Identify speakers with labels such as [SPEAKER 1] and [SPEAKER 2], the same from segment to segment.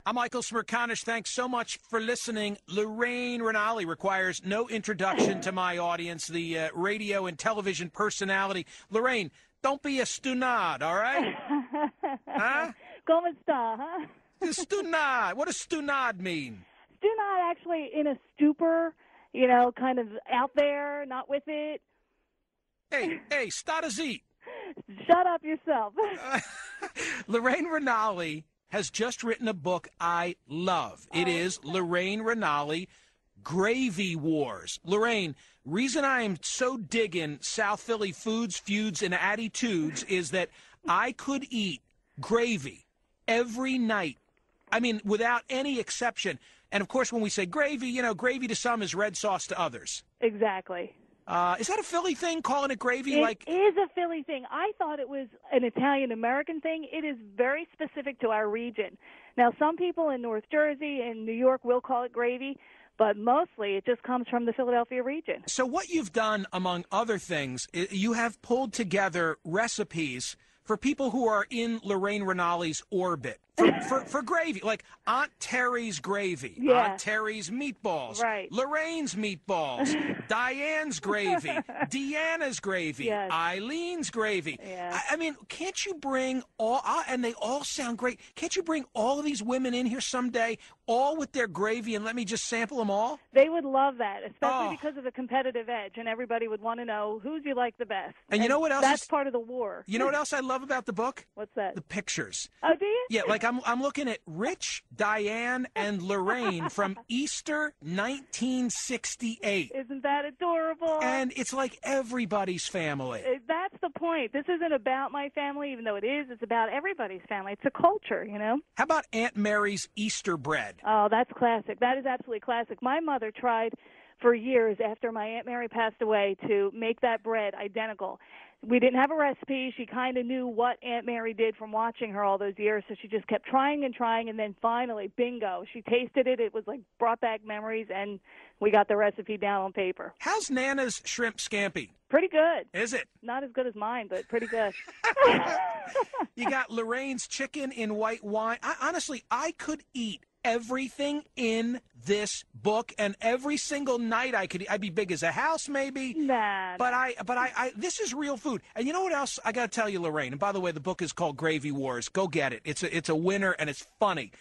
[SPEAKER 1] I'm Michael Smerconish. Thanks so much for listening. Lorraine Ranalli requires no introduction to my audience, the radio and television personality. Lorraine, don't be a stunad, all right? Huh?
[SPEAKER 2] ¿Cómo está, huh?
[SPEAKER 1] Stunad. What does stunad mean?
[SPEAKER 2] Stunad actually in a stupor, kind of out there, not with it.
[SPEAKER 1] Hey, stadazit.
[SPEAKER 2] Shut up yourself.
[SPEAKER 1] Lorraine Ranalli has just written a book I love. It is Lorraine Ranalli, Gravy Wars. Lorraine, reason I am so digging South Philly Feuds and Attytudes is that I could eat gravy every night. I mean, without any exception. And, of course, when we say gravy, gravy to some is red sauce to others.
[SPEAKER 2] Exactly.
[SPEAKER 1] Is that a Philly thing, calling it gravy?
[SPEAKER 2] It is a Philly thing. I thought it was an Italian-American thing. It is very specific to our region. Now, some people in North Jersey and New York will call it gravy, but mostly it just comes from the Philadelphia region. So
[SPEAKER 1] what you've done, among other things, you have pulled together recipes for people who are in Lorraine Ranalli's orbit for gravy, like Aunt Terry's gravy,
[SPEAKER 2] yeah.
[SPEAKER 1] Aunt Terry's meatballs,
[SPEAKER 2] right.
[SPEAKER 1] Lorraine's meatballs, Diane's gravy, Deanna's gravy,
[SPEAKER 2] yes.
[SPEAKER 1] Eileen's gravy.
[SPEAKER 2] Yeah.
[SPEAKER 1] I mean, can't you bring all, and they all sound great, can't you bring all of these women in here someday, all with their gravy, and let me just sample them all?
[SPEAKER 2] They would love that, especially because of the competitive edge, and everybody would want to know who's you like the best.
[SPEAKER 1] And you know what else?
[SPEAKER 2] That's part of the war.
[SPEAKER 1] You know what else I love about the book?
[SPEAKER 2] What's that?
[SPEAKER 1] The pictures.
[SPEAKER 2] Oh, do you?
[SPEAKER 1] Yeah, like I'm looking at Rich, Diane, and Lorraine from Easter 1968.
[SPEAKER 2] Isn't that adorable?
[SPEAKER 1] And it's like everybody's family.
[SPEAKER 2] That's the point. This isn't about my family, even though it is. It's about everybody's family. It's a culture, How about Aunt Mary's Easter bread? Oh, that's classic. That is absolutely classic. My mother tried for years after my Aunt Mary passed away to make that bread identical. We didn't have a recipe. She kind of knew what Aunt Mary did from watching her all those years, so she just kept trying, and then finally, bingo, she tasted it. It was like brought back memories, and we got the recipe down on paper.
[SPEAKER 1] How's Nana's shrimp scampi?
[SPEAKER 2] Pretty good.
[SPEAKER 1] Is it?
[SPEAKER 2] Not as good as mine, but pretty good.
[SPEAKER 1] You got Lorraine's chicken in white wine. Honestly, I could eat everything in this book, and every single night I'd be big as a house, maybe.
[SPEAKER 2] Nah.
[SPEAKER 1] But I this is real food. And you know what else I got to tell you, Lorraine? And by the way, the book is called Gravy Wars. Go get it. It's a winner, and it's funny.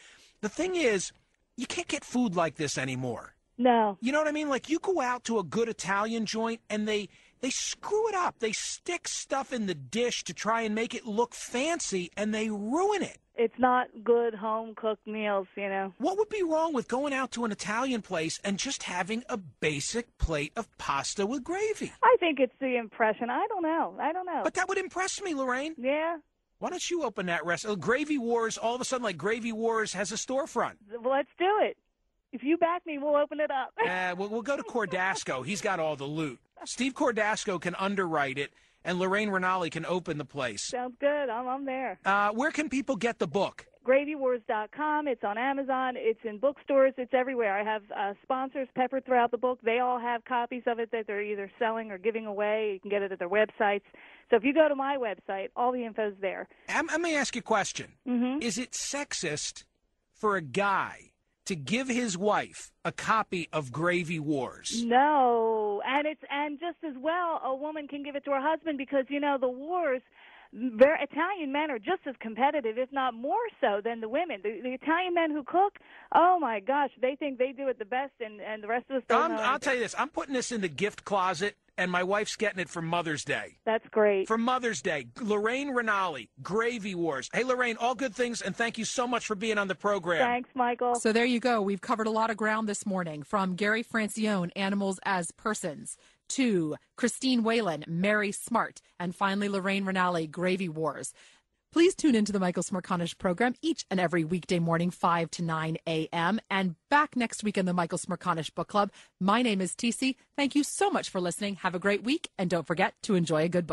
[SPEAKER 1] The thing is, you can't get food like this anymore.
[SPEAKER 2] No.
[SPEAKER 1] You know what I mean? Like, you go out to a good Italian joint, and they screw it up. They stick stuff in the dish to try and make it look fancy, and they ruin it.
[SPEAKER 2] It's not good home-cooked meals,
[SPEAKER 1] What would be wrong with going out to an Italian place and just having a basic plate of pasta with gravy?
[SPEAKER 2] I think it's the impression. I don't know.
[SPEAKER 1] But that would impress me, Lorraine.
[SPEAKER 2] Yeah.
[SPEAKER 1] Why don't you open that restaurant? Gravy Wars, all of a sudden, like Gravy Wars has a storefront.
[SPEAKER 2] Well, let's do it. If you back me, we'll open it up.
[SPEAKER 1] We'll go to Cordasco. He's got all the loot. Steve Cordasco can underwrite it, and Lorraine Ranalli can open the place.
[SPEAKER 2] Sounds good. I'm there.
[SPEAKER 1] Where can people get the book?
[SPEAKER 2] GravyWars.com. It's on Amazon. It's in bookstores. It's everywhere. I have sponsors peppered throughout the book. They all have copies of it that they're either selling or giving away. You can get it at their websites. So if you go to my website, all the info's there.
[SPEAKER 1] Let me ask you a question.
[SPEAKER 2] Mm-hmm.
[SPEAKER 1] Is it sexist for a guy to give his wife a copy of Gravy Wars?
[SPEAKER 2] No, and just as well, a woman can give it to her husband because, the wars, Italian men are just as competitive, if not more so, than the women. The Italian men who cook, oh, my gosh, they think they do it the best, and the rest of us don't know.
[SPEAKER 1] I'll tell you this. I'm putting this in the gift closet, and my wife's getting it for Mother's Day.
[SPEAKER 2] That's great.
[SPEAKER 1] For Mother's Day, Lorraine Ranalli, Gravy Wars. Hey, Lorraine, all good things, and thank you so much for being on the program.
[SPEAKER 2] Thanks, Michael.
[SPEAKER 3] So there you go. We've covered a lot of ground this morning, from Gary Francione, Animals as Persons, to Christine Whalen, Mary Smart, and finally Lorraine Ranalli, Gravy Wars. Please tune into the Michael Smerconish program each and every weekday morning, 5 to 9 a.m. And back next week in the Michael Smerconish Book Club. My name is TC. Thank you so much for listening. Have a great week, and don't forget to enjoy a good book.